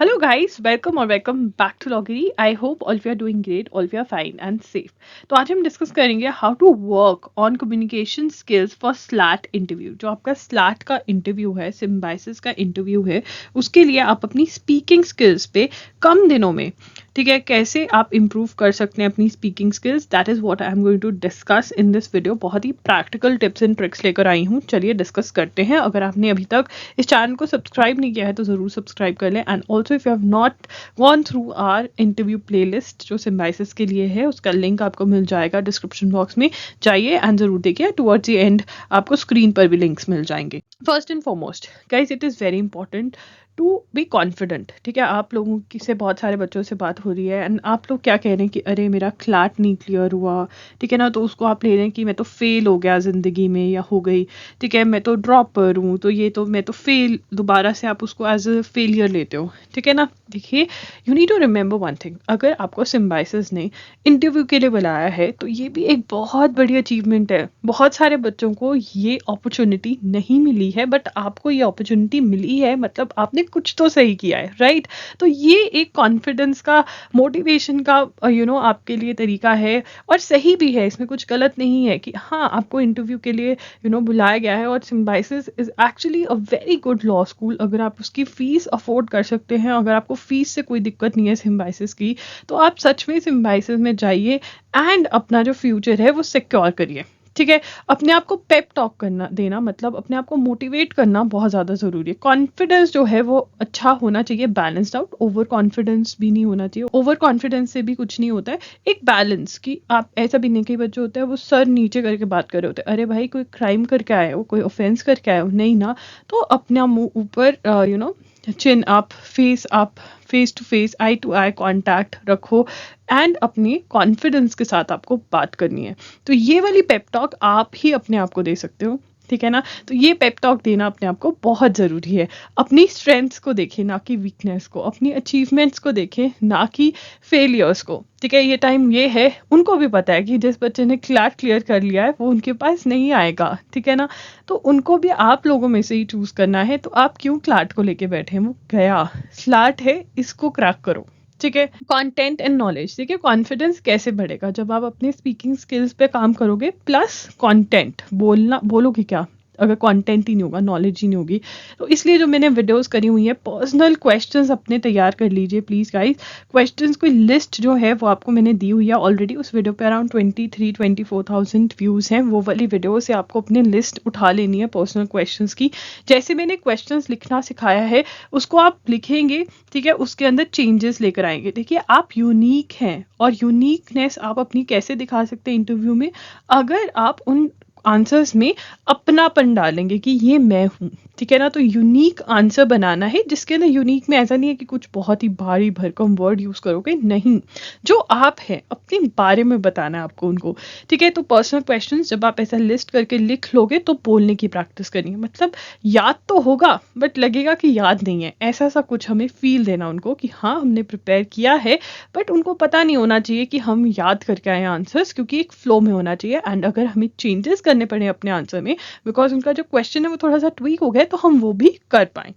Hello guys, welcome back to Loggery. I hope all of you are doing great, all of you are fine and safe. तो आज हम discuss करेंगे how to work on communication skills for SLAT interview. जो आपका slate का interview है, Symbiosis का interview है, उसके लिए आप अपनी स्पीकिंग स्किल्स पे कम दिनों में, ठीक है, कैसे आप इम्प्रूव कर सकते हैं अपनी speaking skills. That is what I am going to discuss in this video. बहुत ही प्रैक्टिकल टिप्स एंड ट्रिक्स लेकर आई हूँ। चलिए डिस्कस करते हैं। अगर आपने अभी तक इस चैनल को सब्सक्राइब नहीं किया है तो ज़रूर सब्सक्राइब कर लें। And also if you have not gone through our interview playlist जो सिम्बाइसिस के लिए है, उसका लिंक आपको मिल जाएगा डिस्क्रिप्शन बॉक्स में। जाइए एंड ज़रूर देखिए। टुवर्ड्स द एंड आपको स्क्रीन पर भी लिंक्स मिल जाएंगे। First and foremost guys, it is very important to be confident. ठीक है, आप लोगों की से बहुत सारे बच्चों से बात हो रही है एंड आप लोग क्या कह रहे हैं कि अरे मेरा क्लैट नहीं क्लियर हुआ, ठीक है ना, तो उसको आप ले रहे हैं कि मैं तो फेल हो गया ज़िंदगी में या हो गई, ठीक है, मैं तो ड्रॉपर हूँ, तो ये तो मैं तो फेल, दोबारा से आप उसको एज अ फेलियर लेते हो, ठीक है ना। देखिए, you need to remember one thing. अगर आपको सिम्बाइसिस ने इंटरव्यू के लिए बुलाया है तो ये भी एक बहुत बड़ी अचीवमेंट है। बहुत सारे बच्चों को ये अपॉर्चुनिटी नहीं मिली है, बट आपको ये अपॉर्चुनिटी मिली है, मतलब आपने कुछ तो सही किया है, राइट। तो ये एक कॉन्फिडेंस का, मोटिवेशन का आपके लिए तरीका है और सही भी है। इसमें कुछ गलत नहीं है कि हाँ, आपको इंटरव्यू के लिए बुलाया गया है। और Symbiosis is actually a very good law school. अगर आप उसकी फीस अफोर्ड कर सकते हैं, अगर आपको फीस से कोई दिक्कत नहीं है सिम्बाइसिस की, तो आप सच में सिम्बाइसिस में जाइए एंड अपना जो फ्यूचर है वो सिक्योर करिए। ठीक है, अपने आप को पेप टॉक करना देना, मतलब अपने आप को मोटिवेट करना बहुत ज़्यादा ज़रूरी है। कॉन्फिडेंस जो है वो अच्छा होना चाहिए, बैलेंस्ड आउट। ओवर कॉन्फिडेंस भी नहीं होना चाहिए। ओवर कॉन्फिडेंस से भी कुछ नहीं होता है। एक बैलेंस की आप, ऐसा भी नहीं, कई बच्चे होते हैं वो सर नीचे करके बात कर रहे होते हैं, अरे भाई कोई क्राइम करके आए हो, कोई ऑफेंस करके आए हो, नहीं ना। तो अपना मुंह ऊपर, चिन आप, face to face, eye to eye contact रखो एंड अपनी कॉन्फिडेंस के साथ आपको बात करनी है। तो ये वाली पेप टॉक आप ही अपने आप को दे सकते हो, ठीक है ना। तो ये पेप टॉक देना अपने आप को बहुत ज़रूरी है। अपनी स्ट्रेंथ्स को देखें ना कि वीकनेस को, अपनी अचीवमेंट्स को देखें ना कि फेलियर्स को, ठीक है। ये टाइम ये है, उनको भी पता है कि जिस बच्चे ने क्लैट क्लियर कर लिया है वो उनके पास नहीं आएगा, ठीक है ना। तो उनको भी आप लोगों में से ही चूज़ करना है। तो आप क्यों क्लैट को लेके बैठे हैं? वो गया, स्लैट है, इसको क्रैक करो, ठीक है। कंटेंट एंड नॉलेज, देखिए कॉन्फिडेंस कैसे बढ़ेगा जब आप अपने स्पीकिंग स्किल्स पे काम करोगे प्लस कंटेंट। बोलोगे क्या अगर कंटेंट ही नहीं होगा, नॉलेज ही नहीं होगी। तो इसलिए जो मैंने वीडियोस करी हुई है, पर्सनल क्वेश्चंस अपने तैयार कर लीजिए प्लीज़ गाइस। क्वेश्चंस की लिस्ट जो है वो आपको मैंने दी हुई है ऑलरेडी। उस वीडियो पे अराउंड 23-24,000 व्यूज़ हैं। वो वाली वीडियो से आपको अपनी लिस्ट उठा लेनी है पर्सनल क्वेश्चंस की। जैसे मैंने क्वेश्चंस लिखना सिखाया है उसको आप लिखेंगे, ठीक है, उसके अंदर चेंजेस लेकर आएंगे। देखिए, आप यूनिक हैं और यूनिकनेस आप अपनी कैसे दिखा सकते हैं इंटरव्यू में? अगर आप उन आंसर्स में अपनापन डालेंगे कि ये मैं हूँ, ठीक है ना। तो यूनिक आंसर बनाना है जिसके अंदर, यूनिक में ऐसा नहीं है कि कुछ बहुत ही भारी भरकम वर्ड यूज़ करोगे, नहीं। जो आप हैं अपने बारे में बताना है आपको उनको, ठीक है। तो पर्सनल क्वेश्चंस जब आप ऐसा लिस्ट करके लिख लोगे तो बोलने की प्रैक्टिस करनी है। मतलब याद तो होगा बट लगेगा कि याद नहीं है, ऐसा सा कुछ हमें फील देना उनको कि हाँ हमने प्रिपेयर किया है, बट उनको पता नहीं होना चाहिए कि हम याद करके आए आंसर्स, क्योंकि एक फ्लो में होना चाहिए। एंड अगर हमें चेंजेस करने पड़े अपने आंसर में बिकॉज उनका जो क्वेश्चन है वो थोड़ा सा ट्वीक हो गया, तो हम वो भी कर पाएँ।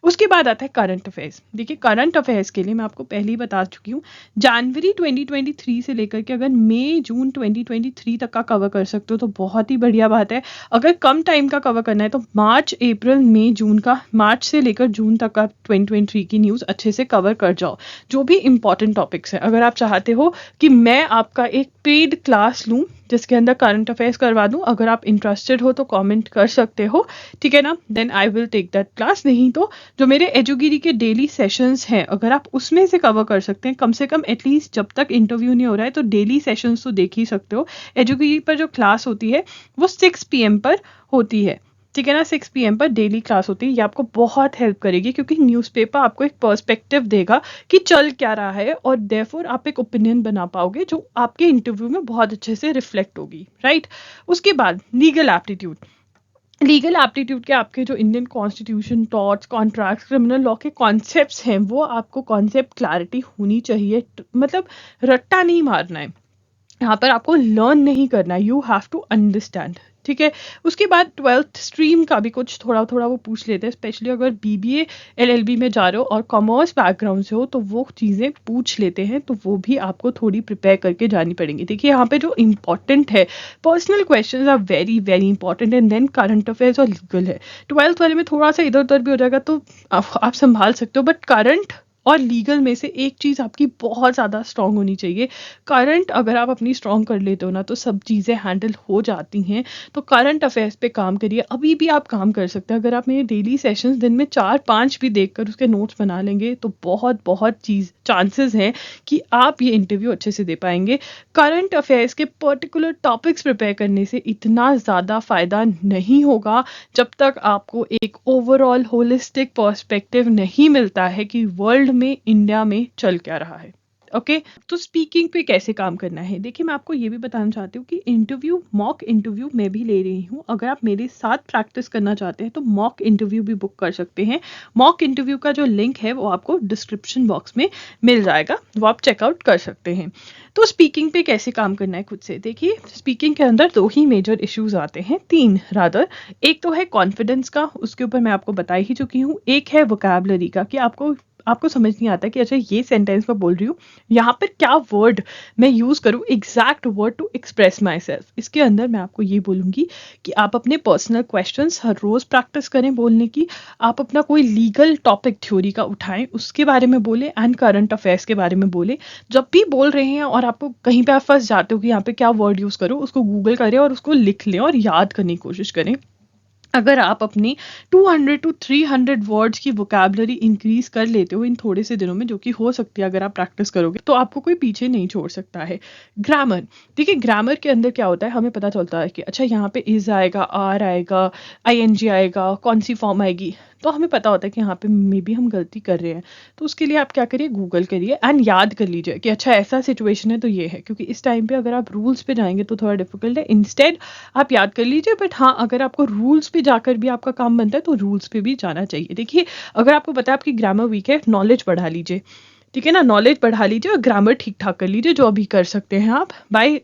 उसके बाद आता है करंट अफेयर्स। देखिए, करंट अफेयर्स के लिए मैं आपको पहले ही बता चुकी हूँ, जनवरी 2023 से लेकर के अगर मई जून 2023 तक का कवर कर सकते हो तो बहुत ही बढ़िया बात है। अगर कम टाइम का कवर करना है तो मार्च अप्रैल मई जून का, मार्च से लेकर जून तक का 2023 की न्यूज़ अच्छे से कवर कर जाओ, जो भी इंपॉर्टेंट टॉपिक्स हैं। अगर आप चाहते हो कि मैं आपका एक पेड क्लास लूँ जिसके अंदर करंट अफेयर्स करवा दूँ, अगर आप इंटरेस्टेड हो तो कमेंट कर सकते हो, ठीक है ना। Then I will take that class. नहीं तो जो मेरे एजुगिरी के डेली सेशंस हैं, अगर आप उसमें से कवर कर सकते हैं, कम से कम एटलीस्ट जब तक इंटरव्यू नहीं हो रहा है तो डेली सेशंस तो देख ही सकते हो। एजुगिरी पर जो क्लास होती है वो 6 PM पर होती है, ठीक है ना। 6 PM पर डेली क्लास होती है। ये आपको बहुत हेल्प करेगी क्योंकि न्यूज़पेपर आपको एक पर्सपेक्टिव देगा कि चल क्या रहा है, और देयरफॉर आप एक ओपिनियन बना पाओगे जो आपके इंटरव्यू में बहुत अच्छे से रिफ्लेक्ट होगी, राइट। उसके बाद लीगल एप्टीट्यूड। लीगल एप्टीट्यूड के आपके जो Indian constitution, torts, contracts, criminal law के कॉन्सेप्ट्स हैं, वो आपको कॉन्सेप्ट क्लैरिटी होनी चाहिए। मतलब रट्टा नहीं मारना है यहाँ पर, आपको लर्न नहीं करना है, यू हैव टू अंडरस्टैंड, ठीक है। उसके बाद 12th स्ट्रीम का भी कुछ थोड़ा थोड़ा वो पूछ लेते हैं, स्पेशली अगर बीबीए एलएलबी में जा रहे हो और कॉमर्स बैकग्राउंड से हो तो वो चीज़ें पूछ लेते हैं, तो वो भी आपको थोड़ी प्रिपेयर करके जानी पड़ेंगी। देखिए यहाँ पे जो इंपॉर्टेंट है, personal questions are very very important, and then current affairs और लीगल है। 12th वाले में थोड़ा सा इधर उधर भी हो जाएगा तो आप संभाल सकते हो, बट करंट और लीगल में से एक चीज़ आपकी बहुत ज़्यादा स्ट्रांग होनी चाहिए। करंट अगर आप अपनी स्ट्रांग कर लेते हो ना तो सब चीज़ें हैंडल हो जाती हैं। तो करंट अफेयर्स पे काम करिए, अभी भी आप काम कर सकते हैं। अगर आप मेरे डेली सेशंस दिन में 4-5 भी देखकर उसके नोट्स बना लेंगे तो बहुत बहुत चीज़ चांसेस हैं कि आप ये इंटरव्यू अच्छे से दे पाएंगे। करंट अफेयर्स के पर्टिकुलर टॉपिक्स प्रिपेयर करने से इतना ज़्यादा फ़ायदा नहीं होगा जब तक आपको एक ओवरऑल होलिस्टिक पर्सपेक्टिव नहीं मिलता है कि वर्ल्ड में, इंडिया में चल क्या रहा है। ओके, तो स्पीकिंग पे कैसे काम करना है, देखिए मैं आपको ये भी बताना चाहती हूँ कि इंटरव्यू, मॉक इंटरव्यू मैं भी ले रही हूँ। अगर आप मेरे साथ प्रैक्टिस करना चाहते हैं तो मॉक इंटरव्यू भी बुक कर सकते हैं। मॉक इंटरव्यू का जो लिंक है वो आपको डिस्क्रिप्शन बॉक्स में मिल जाएगा, वो आप चेकआउट कर सकते हैं। तो स्पीकिंग पे कैसे काम करना है खुद से, देखिए स्पीकिंग के अंदर 2 ही मेजर इश्यूज आते हैं, 3 रादर। एक तो है कॉन्फिडेंस का, उसके ऊपर मैं आपको बता ही चुकी हूँ। एक है वोकैबुलरी का कि आपको समझ नहीं आता कि अच्छा ये सेंटेंस मैं बोल रही हूँ, यहाँ पर क्या वर्ड मैं यूज़ करूँ, exact word to express myself. इसके अंदर मैं आपको ये बोलूँगी कि आप अपने पर्सनल क्वेश्चंस हर रोज़ प्रैक्टिस करें बोलने की। आप अपना कोई लीगल टॉपिक थ्योरी का उठाएं, उसके बारे में बोलें, एंड करंट अफेयर्स के बारे में बोलें। जब भी बोल रहे हैं और आपको कहीं पे आप फंस जाते हो कि यहाँ पे क्या वर्ड यूज़ करो, उसको गूगल करें और उसको लिख लें और याद करने की कोशिश करें। अगर आप अपनी 200 टू 300 वर्ड्स की वोकैबुलरी इंक्रीज कर लेते हो इन थोड़े से दिनों में, जो कि हो सकती है अगर आप प्रैक्टिस करोगे, तो आपको कोई पीछे नहीं छोड़ सकता है। ग्रामर, देखिए ग्रामर के अंदर क्या होता है, हमें पता चलता है कि अच्छा यहाँ पे इज आएगा, आर आएगा, आईएनजी आएगा, कौन सी फॉर्म आएगी, तो हमें पता होता है कि यहाँ पे मे बी हम गलती कर रहे हैं। तो उसके लिए आप क्या करिए, गूगल करिए एंड याद कर लीजिए कि अच्छा ऐसा सिचुएशन है तो ये है, क्योंकि इस टाइम पे अगर आप रूल्स पे जाएंगे तो थोड़ा डिफिकल्ट है। इंस्टेड आप याद कर लीजिए, बट हाँ अगर आपको रूल्स पे जाकर भी आपका काम बनता है तो रूल्स पे भी जाना चाहिए। देखिए अगर आपको पता है आपकी ग्रामर वीक है, नॉलेज बढ़ा लीजिए, ठीक है ना, नॉलेज बढ़ा लीजिए और ग्रामर ठीक ठाक कर लीजिए, जो अभी कर सकते हैं आप बाय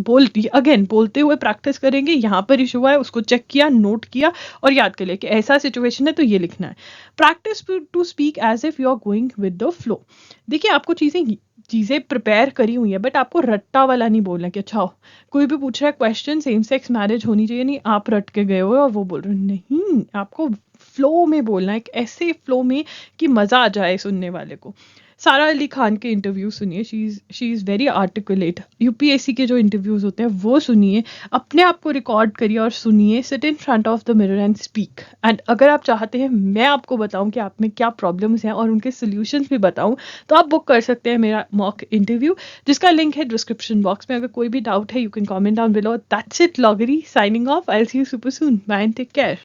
बोलते हुए प्रैक्टिस करेंगे। यहाँ पर इशू है, उसको चेक किया, नोट किया और याद कर लिया कि ऐसा सिचुएशन है तो ये लिखना है। Practice to speak as if you are going with the flow. देखिए आपको चीज़ें प्रिपेयर करी हुई है, बट आपको रट्टा वाला नहीं बोलना कि अच्छा कोई भी पूछ रहा है क्वेश्चन सेम सेक्स मैरिज होनी चाहिए, नहीं आप रट के गए हो और वो बोल रहे हो, नहीं आपको फ्लो में बोलना है, एक ऐसे फ्लो में कि मज़ा आ जाए सुनने वाले को। सारा अली खान के इंटरव्यू सुनिए, she is very articulate. UPSC के जो इंटरव्यूज़ होते हैं वो सुनिए, अपने आप को रिकॉर्ड करिए और सुनिए, sit in front of the mirror and speak. And अगर आप चाहते हैं मैं आपको बताऊं कि आप में क्या प्रॉब्लम्स हैं और उनके सोल्यूशंस भी बताऊं, तो आप बुक कर सकते हैं मेरा मॉक इंटरव्यू, जिसका लिंक है डिस्क्रिप्शन बॉक्स में। अगर कोई भी डाउट है you can comment down below. That's it, लॉगरी signing off. I will see you super soon, bye and take care.